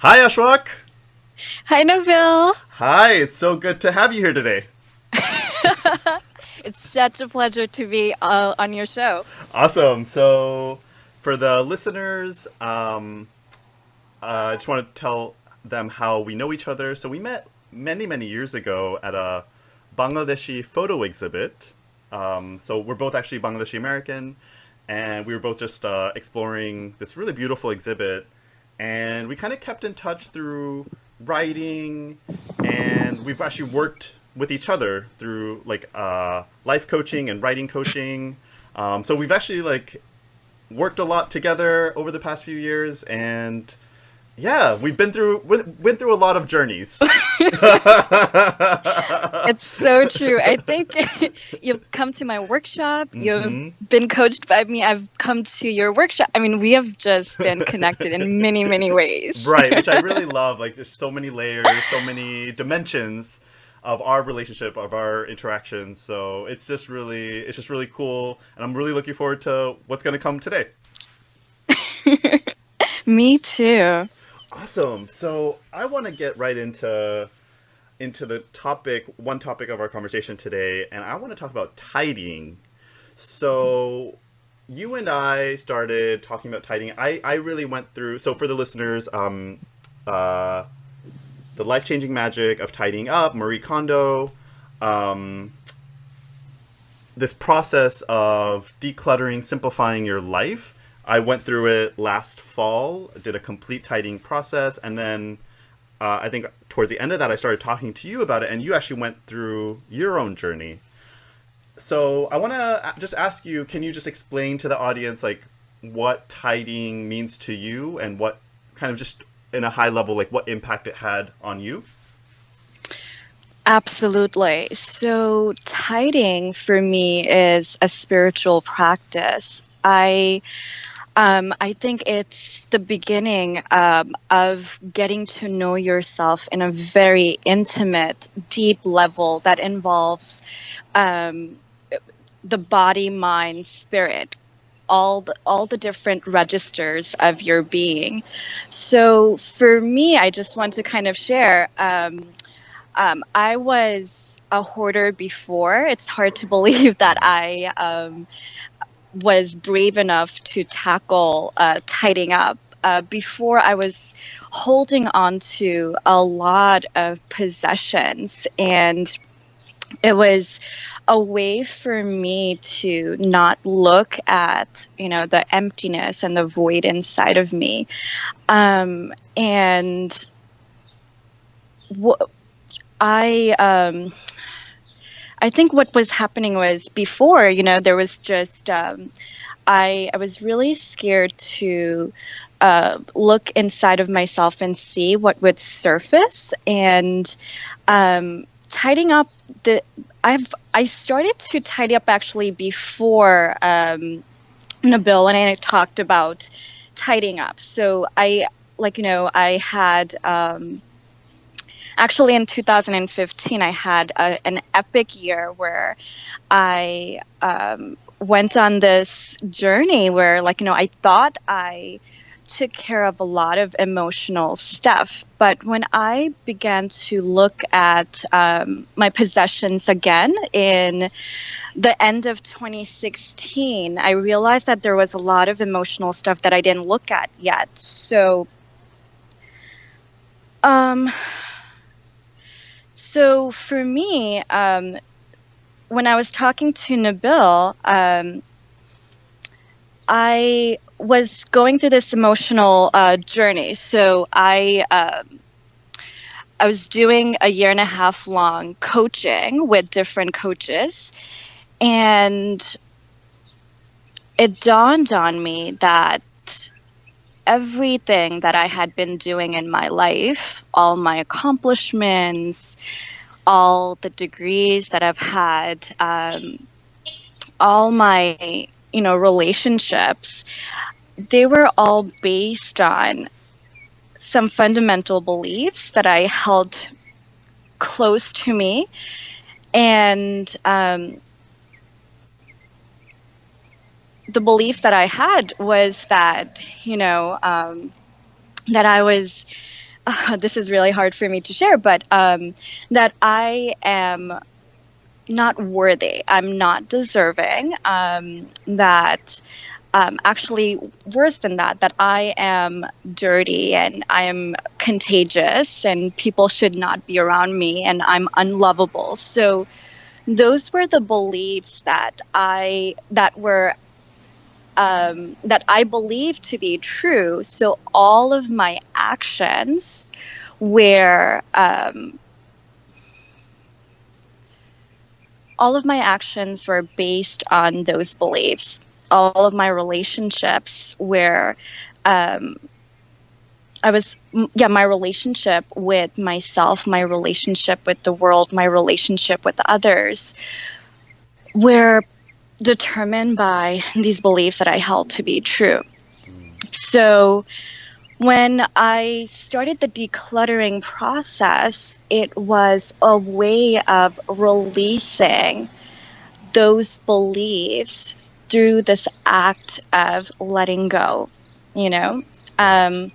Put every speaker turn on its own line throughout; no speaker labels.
Hi, Ashwak.
Hi, Neville.
Hi, it's so good to have you here today.
It's such a pleasure to be on your show.
Awesome. So, for the listeners, I just want to tell them how we know each other. So, we met many, many years ago at a Bangladeshi photo exhibit. So, we're both actually Bangladeshi American, and we were both just exploring this really beautiful exhibit. And we kind of kept in touch through writing, and we've actually worked with each other through like life coaching and writing coaching. So we've actually like worked a lot together over the past few years, and yeah, we've been through went through a lot of journeys.
It's so true. I think you've come to my workshop. You've
Hmm.
been coached by me. I've come to your workshop. I mean, we have just been connected in many, many ways.
Right, which I really love. Like, there's so many layers, so many dimensions of our relationship, of our interactions. So it's just really cool, and I'm really looking forward to what's going to come today.
Me too.
Awesome. So I want to get right into the topic, one topic of our conversation today, and I want to talk about tidying. So you and I started talking about tidying. I really went through. So for the listeners, uh, the life changing magic of tidying up, Marie Kondo. Um, this process of decluttering, simplifying your life. I went through it last fall, did a complete tidying process, and then I think towards the end of that, I started talking to you about it, and you actually went through your own journey. So I want to just ask you, can you just explain to the audience like what tidying means to you, and what kind of just in a high level, like what impact it had on you?
Absolutely. So, tidying for me is a spiritual practice. I think it's the beginning of getting to know yourself in a very intimate, deep level that involves um, the body, mind, spirit, all the different registers of your being. So for me, I just want to kind of share. I was a hoarder before. It's hard to believe that I was brave enough to tackle tidying up. Before I was holding on to a lot of possessions, and it was a way for me to not look at, the emptiness and the void inside of me. And wh- I, I think what was happening was before, there was just I was really scared to look inside of myself and see what would surface. And tidying up the I started to tidy up actually before Nabil, and I talked about tidying up. So I had actually in 2015 I had an epic year where I went on this journey where, I thought I took care of a lot of emotional stuff. But when I began to look at my possessions again in the end of 2016, I realized that there was a lot of emotional stuff that I didn't look at yet. Um, so for me, when I was talking to Nabil, I was going through this emotional journey. So I was doing a year and a half long coaching with different coaches, and it dawned on me that everything that I had been doing in my life, all my accomplishments, all the degrees that I've had, all my relationships, they were all based on some fundamental beliefs that I held close to me. And the belief that I had was that, that I was this is really hard for me to share, but that I am not worthy. I'm not deserving. That actually, worse than that, that I am dirty and I am contagious and people should not be around me and I'm unlovable. So those were the beliefs that I believe to be true. So were all of my actions were based on those beliefs. All of my relationships were, um, my relationship with myself, my relationship with the world, my relationship with others were determined by these beliefs that I held to be true. So when I started the decluttering process, it was a way of releasing those beliefs through this act of letting go, you know? Um,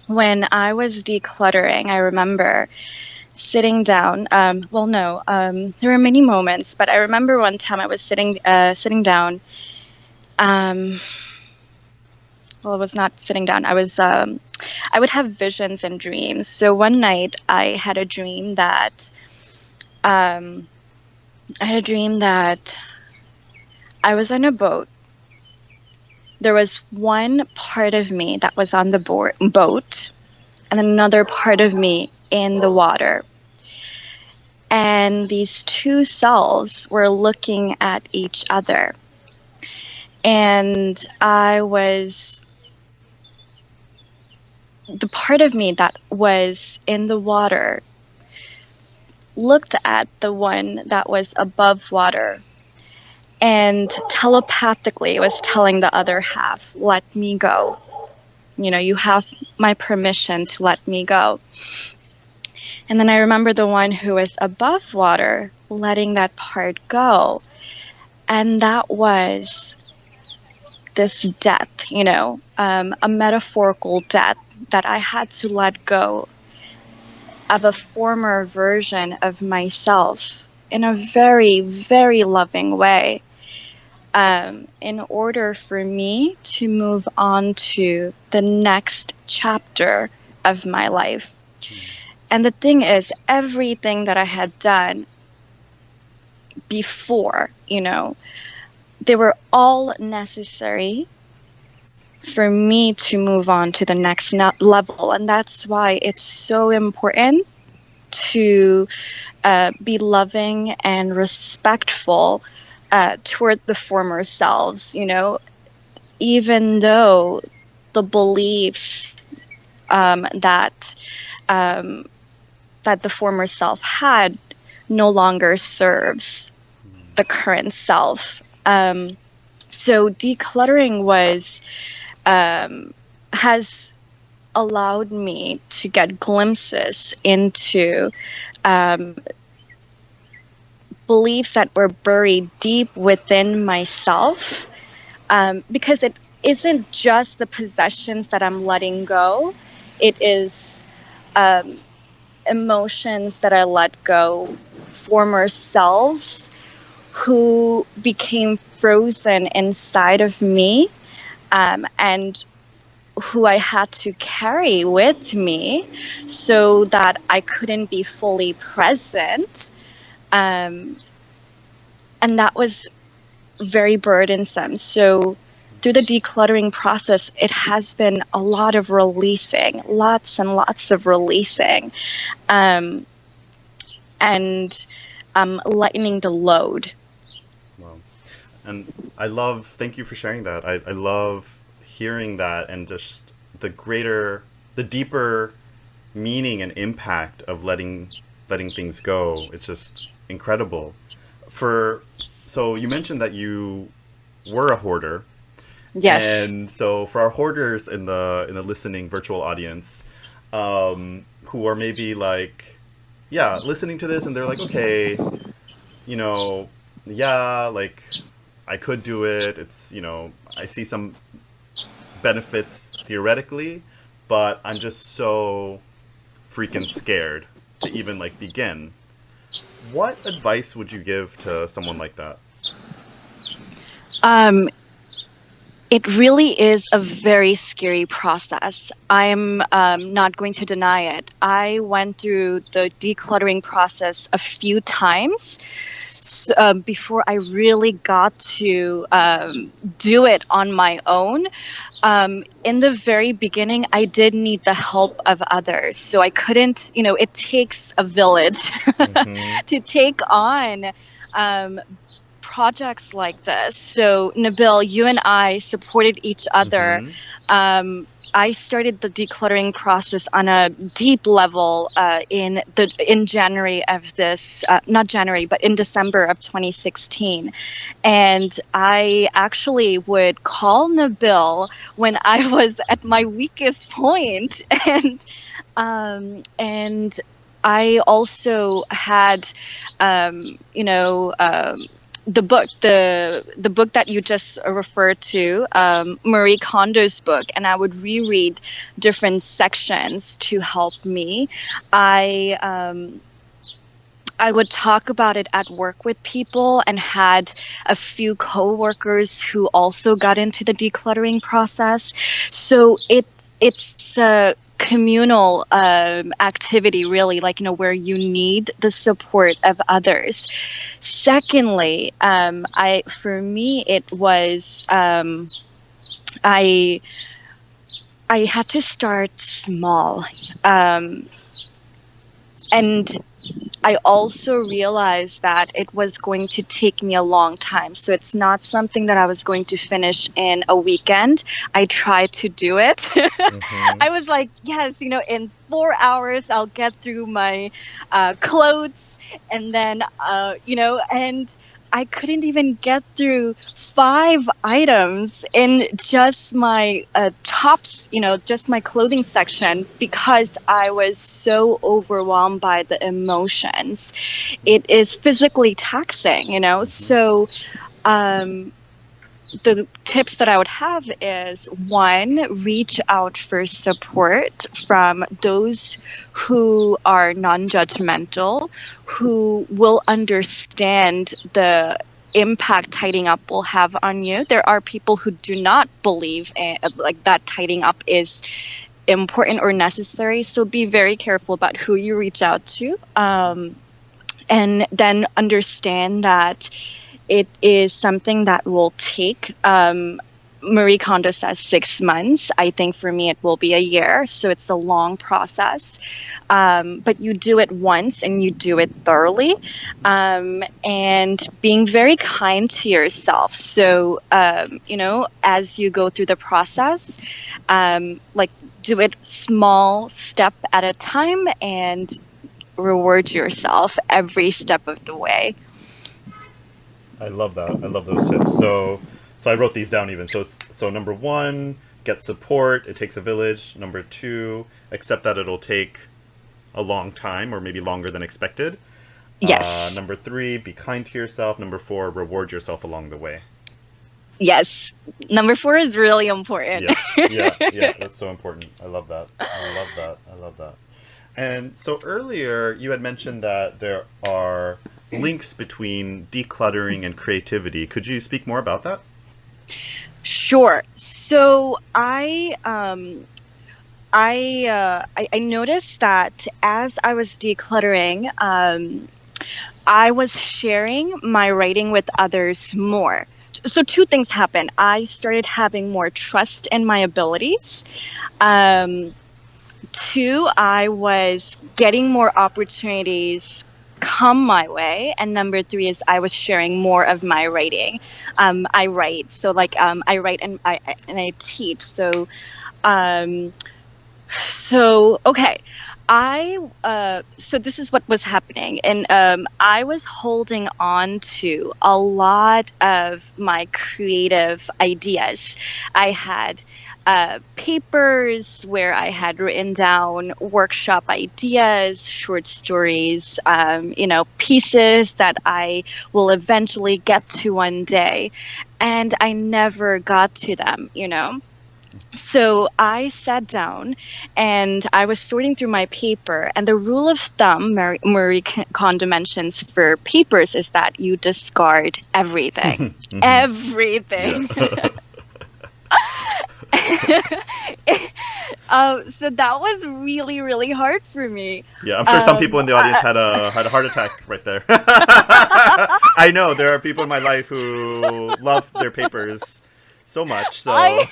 when I was decluttering, I remember sitting down. There were many moments, but I remember one time I was sitting down. Um, well, I was not sitting down. I would have visions and dreams. So one night I had a dream um, that I was on a boat. There was one part of me that was on the boat and another part of me in the water. And these two selves were looking at each other. And the part of me that was in the water looked at the one that was above water and telepathically was telling the other half, let me go. You have my permission to let me go. And then I remember the one who was above water letting that part go. And that was this death, a metaphorical death that I had to let go of a former version of myself in a very, very loving way. In order for me to move on to the next chapter of my life. And the thing is, everything that I had done before, they were all necessary for me to move on to the next level. And that's why it's so important to be loving and respectful toward the former selves, even though the beliefs that the former self had no longer serves the current self. So decluttering has allowed me to get glimpses into beliefs that were buried deep within myself, because it isn't just the possessions that I'm letting go. It is emotions that I let go, former selves who became frozen inside of me, and who I had to carry with me so that I couldn't be fully present. And that was very burdensome. So through the decluttering process, it has been a lot of releasing, lots and lots of releasing, and lightening the load.
Wow. And thank you for sharing that. I love hearing that, and just the deeper meaning and impact of letting things go. It's just incredible. So you mentioned that you were a hoarder.
Yes.
And so for our hoarders in the listening virtual audience, who are maybe listening to this and they're like, okay, like I could do it. It's, I see some benefits theoretically, but I'm just so freaking scared to even like begin. What advice would you give to someone like that?
Um, it really is a very scary process. I'm not going to deny it. I went through the decluttering process a few times before I really got to do it on my own. In the very beginning, I did need the help of others. So I couldn't, it takes a village
Mm-hmm.
to take on um, projects like this. So, Nabil, you and I supported each other.
Mm-hmm.
I started the decluttering process on a deep level in January of this, not January, but in December of 2016. And I actually would call Nabil when I was at my weakest point, and I also had, you know. The book that you just referred to, Marie Kondo's book, and I would reread different sections to help me. I I would talk about it at work with people and had a few coworkers who also got into the decluttering process. So it's a communal activity, really, like, where you need the support of others. Secondly, I for me it was I I had to start small, and I also realized that it was going to take me a long time. So it's not something that I was going to finish in a weekend. I tried to do it.
Mm-hmm.
I was like, yes, in 4 hours, I'll get through my clothes. And then, and I couldn't even get through 5 items in just my tops, just my clothing section, because I was so overwhelmed by the emotions. It is physically taxing,
Mm-hmm.
So the tips that I would have is, one, reach out for support from those who are non-judgmental, who will understand the impact tidying up will have on you. There are people who do not believe like that tidying up is important or necessary. So be very careful about who you reach out to. And then understand that it is something that will take, Marie Kondo says 6 months. I think for me, it will be a year. So it's a long process. But you do it once and you do it thoroughly. And being very kind to yourself. So, as you go through the process, like, do it small step at a time and reward yourself every step of the way.
I love that. I love those tips. So I wrote these down even. So number one, get support. It takes a village. Number two, accept that it'll take a long time or maybe longer than expected.
Yes.
Number three, be kind to yourself. Number four, reward yourself along the way.
Yes. Number 4 is really important.
Yeah, yeah, yeah. That's so important. I love that. I love that. I love that. And so earlier you had mentioned that there are links between decluttering and creativity. Could you speak more about that?
Sure. So I noticed that as I was decluttering, I was sharing my writing with others more. So two things happened. I started having more trust in my abilities. Um, Two, I was getting more opportunities come my way, and number three is I was sharing more of my writing. I write, so like, I write and I teach. Um, okay, so this is what was happening, and I was holding on to a lot of my creative ideas. I had papers where I had written down workshop ideas, short stories, pieces that I will eventually get to one day, and I never got to them. So I sat down and I was sorting through my paper. And the rule of thumb, Marie Kondo mentions for papers, is that you discard everything.
Hmm. Yeah.
Everything. So that was really, really hard for me.
Yeah, I'm sure some people in the audience had a heart attack right there. I know there are people in my life who love their papers so much. So
I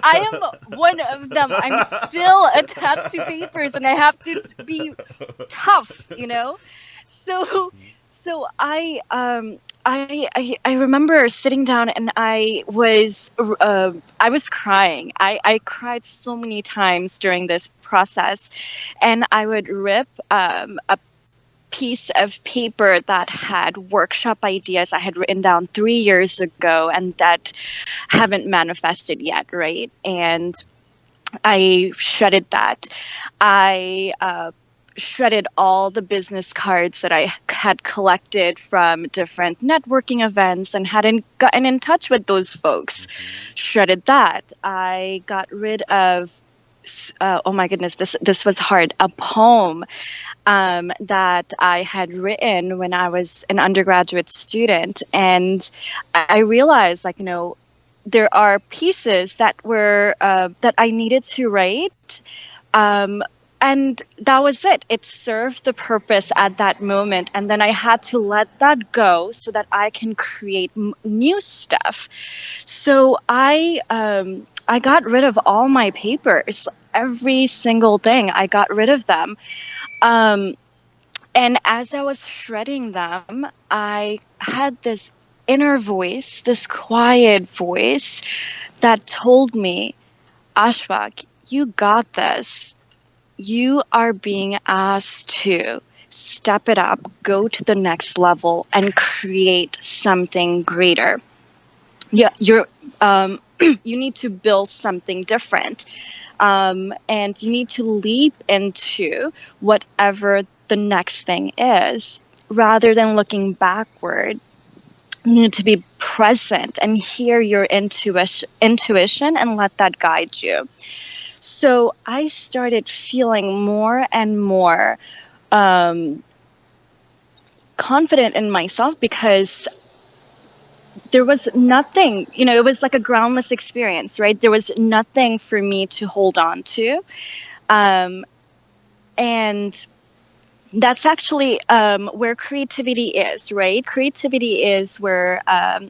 I am one of them. I'm still attached to papers and I have to be tough, you know? So so I remember sitting down and I was crying. I cried so many times during this process, and I would rip a piece of paper that had workshop ideas I had written down 3 years ago and that haven't manifested yet, right? And I shredded that. I shredded all the business cards that I had collected from different networking events and hadn't gotten in touch with those folks. Shredded that. I got rid of, oh my goodness, this was hard. A poem that I had written when I was an undergraduate student, and I realized, like, there are pieces that were that I needed to write. And that was it. It served the purpose at that moment. And then I had to let that go so that I can create new stuff. So I got rid of all my papers, every single thing. I got rid of them. Um, and as I was shredding them, I had this inner voice, this quiet voice that told me, Ashwak, you got this. You are being asked to step it up, go to the next level, and create something greater. Yeah, you need to build something different, and you need to leap into whatever the next thing is, rather than looking backward. You need to be present and hear your intuition and let that guide you. So I started feeling more and more confident in myself because there was nothing, it was like a groundless experience, right? There was nothing for me to hold on to. And that's actually where creativity is, right? Creativity is where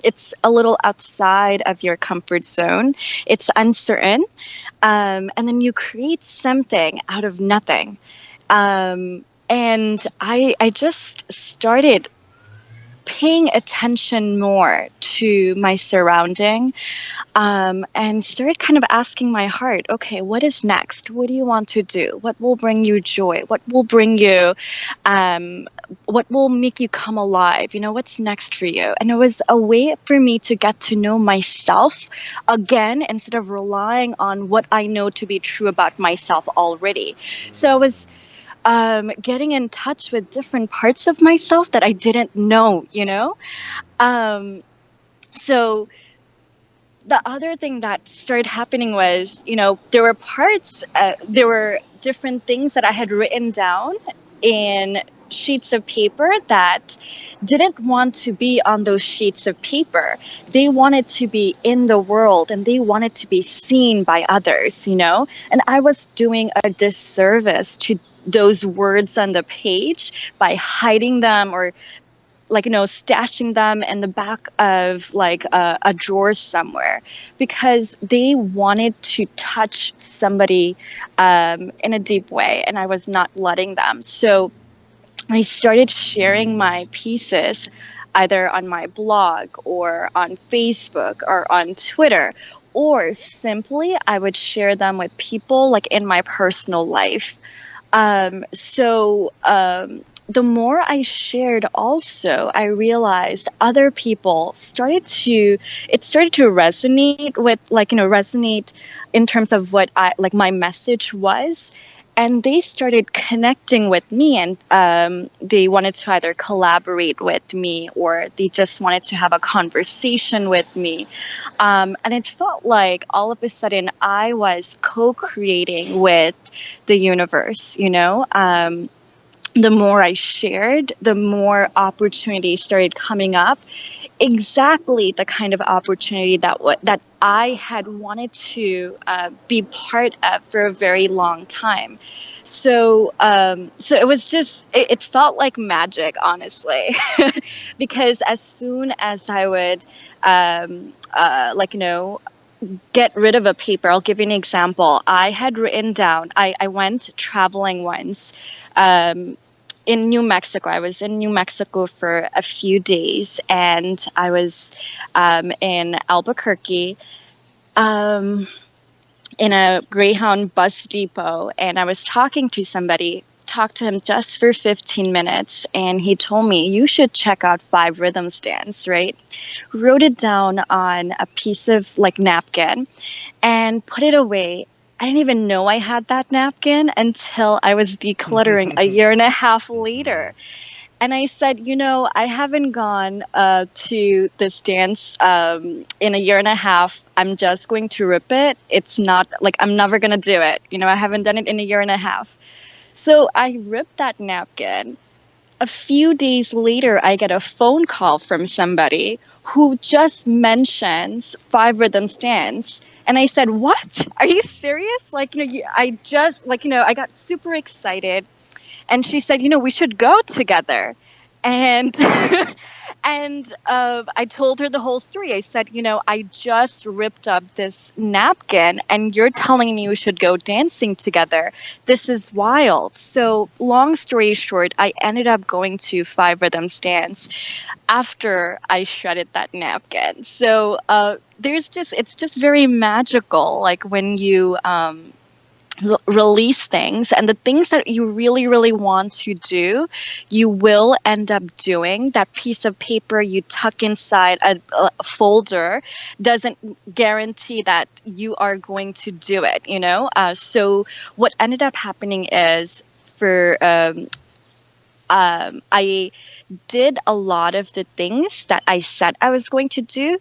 it's a little outside of your comfort zone. It's uncertain. And then you create something out of nothing. And I just started paying attention more to my surrounding, and started kind of asking my heart, okay, what is next? What do you want to do? What will bring you joy? What will bring you, what will make you come alive? What's next for you? And it was a way for me to get to know myself again, instead of relying on what I know to be true about myself already. So I was getting in touch with different parts of myself that I didn't know, So the other thing that started happening was, there were different things that I had written down in sheets of paper that didn't want to be on those sheets of paper. They wanted to be in the world and they wanted to be seen by others, and I was doing a disservice to those words on the page by hiding them, or stashing them in the back of a drawer somewhere, because they wanted to touch somebody in a deep way, and I was not letting them. So I started sharing my pieces either on my blog or on Facebook or on Twitter, or simply I would share them with people in my personal life. The more I shared also, I realized other people started to resonate with, resonate in terms of what my message was. and they started connecting with me, and they wanted to either collaborate with me or they just wanted to have a conversation with me. And it felt like all of a sudden I was co-creating with the universe, the more I shared, the more opportunities started coming up. Exactly the kind of opportunity that I had wanted to be part of for a very long time. So it was just it felt like magic, honestly, because as soon as I would get rid of a paper. I'll give you an example. I had written down, I went traveling once in New Mexico. I was in New Mexico for a few days, and I was in Albuquerque in a Greyhound bus depot, and I was talking to somebody. Talked to him just for 15 minutes, and he told me, you should check out Five Rhythm Stands, right? Wrote it down on a piece of napkin and put it away. I didn't even know I had that napkin until I was decluttering a year and a half later. And I said, I haven't gone to this dance in a year and a half. I'm just going to rip it. It's not I'm never going to do it. I haven't done it in a year and a half. So I ripped that napkin. A few days later, I get a phone call from somebody who just mentions Five Rhythm Stands. And I said, what? Are you serious? I got super excited. And she said, we should go together. And and I told her the whole story. I said, I just ripped up this napkin and you're telling me we should go dancing together. This is wild. So long story short, I ended up going to Five Rhythm Stands after I shredded that napkin. So it's just very magical, when you release things, and the things that you really, really want to do, you will end up doing. That piece of paper you tuck inside a folder doesn't guarantee that you are going to do it, so what ended up happening is I did a lot of the things that I said I was going to do.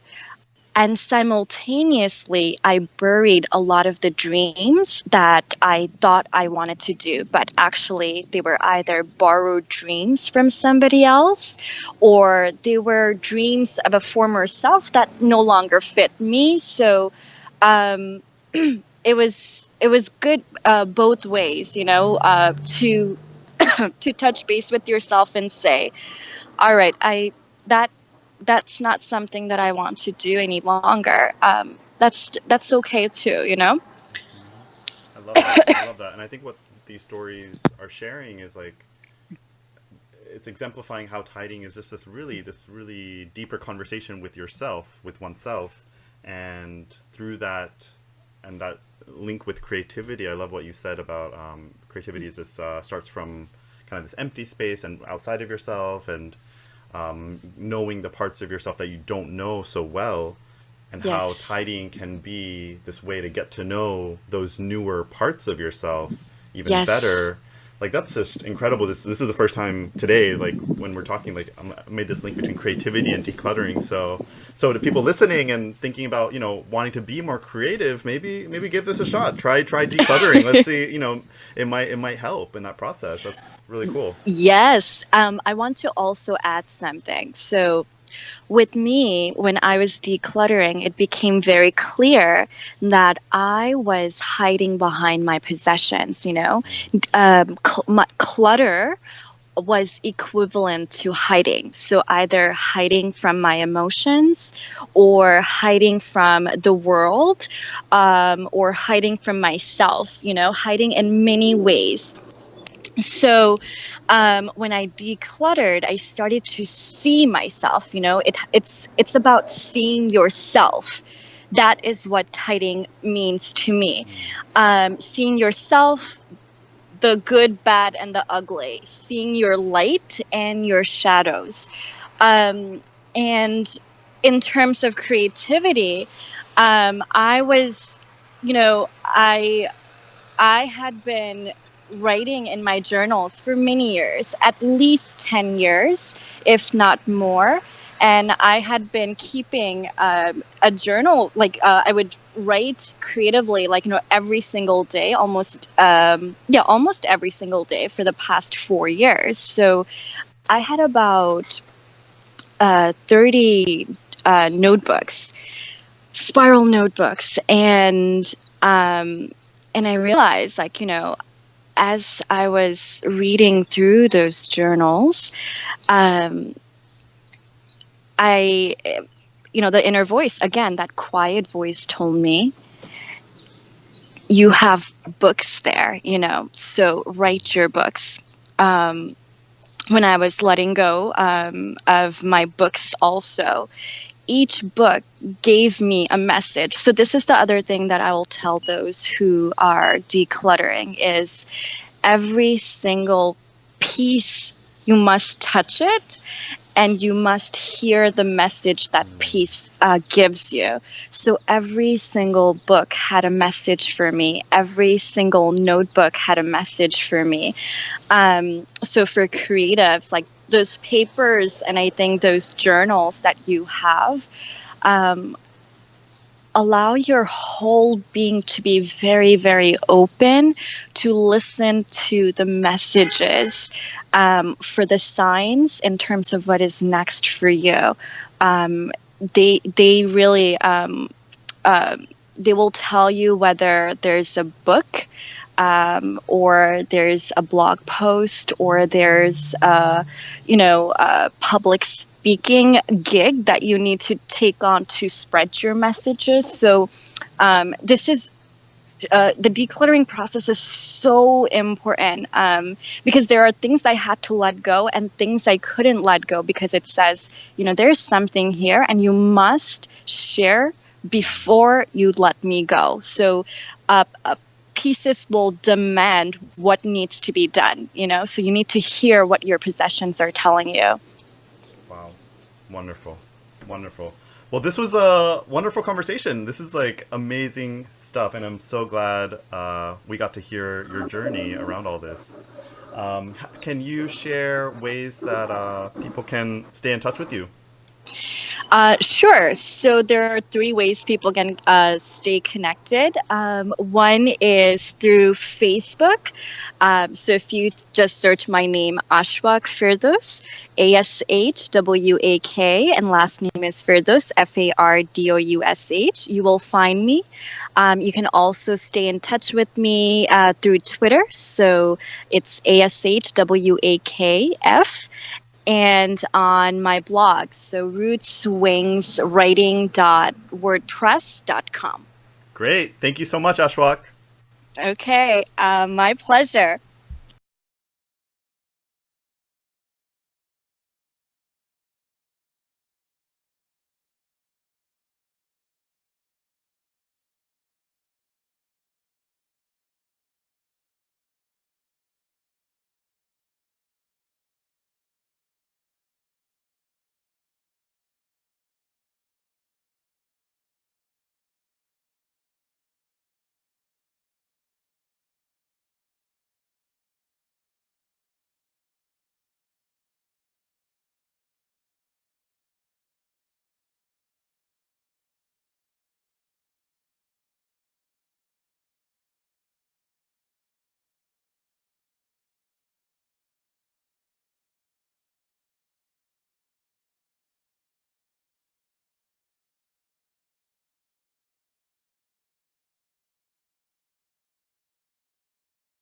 And simultaneously, I buried a lot of the dreams that I thought I wanted to do, but actually they were either borrowed dreams from somebody else, or they were dreams of a former self that no longer fit me. So it was good both ways, to to touch base with yourself and say, all right, that that's not something that I want to do any longer. That's okay too.
I love that. I love that. And I think what these stories are sharing is it's exemplifying how tidying is just this really deeper conversation with yourself, with oneself, and through that and that link with creativity. I love what you said about creativity is this starts from kind of this empty space and outside of yourself, and knowing the parts of yourself that you don't know so well, and how
Yes.
tidying can be this way to get to know those newer parts of yourself even
Yes.
better. That's just incredible. This is the first time today, when we're talking, I made this link between creativity and decluttering. So to people listening and thinking about wanting to be more creative, maybe give this a shot. Try decluttering. Let's see. It might help in that process. That's really cool.
Yes. I want to also add something. So with me, when I was decluttering, it became very clear that I was hiding behind my possessions. Clutter was equivalent to hiding. So either hiding from my emotions, or hiding from the world, or hiding from myself, hiding in many ways. So when I decluttered, I started to see myself. It's about seeing yourself. That is what tidying means to me. Seeing yourself, the good, bad, and the ugly, seeing your light and your shadows. And in terms of creativity, I was, I had been writing in my journals for many years, at least 10 years, if not more. And I had been keeping a journal, like I would write creatively, like, every single day, almost every single day for the past 4 years. So I had about 30 notebooks, spiral notebooks. And I realized, like, as I was reading through those journals, um, the inner voice, again, that quiet voice told me, you have books there, so write your books. When I was letting go of my books also, each book gave me a message. So this is the other thing that I will tell those who are decluttering is every single piece, you must touch it and you must hear the message that piece gives you. So every single book had a message for me. Every single notebook had a message for me. So for creatives, like those papers and I think those journals that you have, allow your whole being to be very, very open to listen to the messages, for the signs in terms of what is next for you. They really they will tell you whether there's a book, or there's a blog post, or there's a public speaking gig that you need to take on to spread your messages. So this is the decluttering process is so important, because there are things I had to let go and things I couldn't let go, because it says, there's something here and you must share before you let me go. So pieces will demand what needs to be done, so you need to hear what your possessions are telling you.
Wow. Wonderful. Wonderful. Well, this was a wonderful conversation. This is like amazing stuff, and I'm so glad we got to hear your journey around all this. Can you share ways that people can stay in touch with you?
Sure. So there are three ways people can stay connected. One is through Facebook. So if you just search my name, Ashwak Fardoush, Ashwak, and last name is Fardoush, Fardoush, you will find me. You can also stay in touch with me through Twitter. So it's ASHWAKF. And on my blog, so rootswingswriting.wordpress.com.
Great. Thank you so much, Ashwak.
Okay, my pleasure.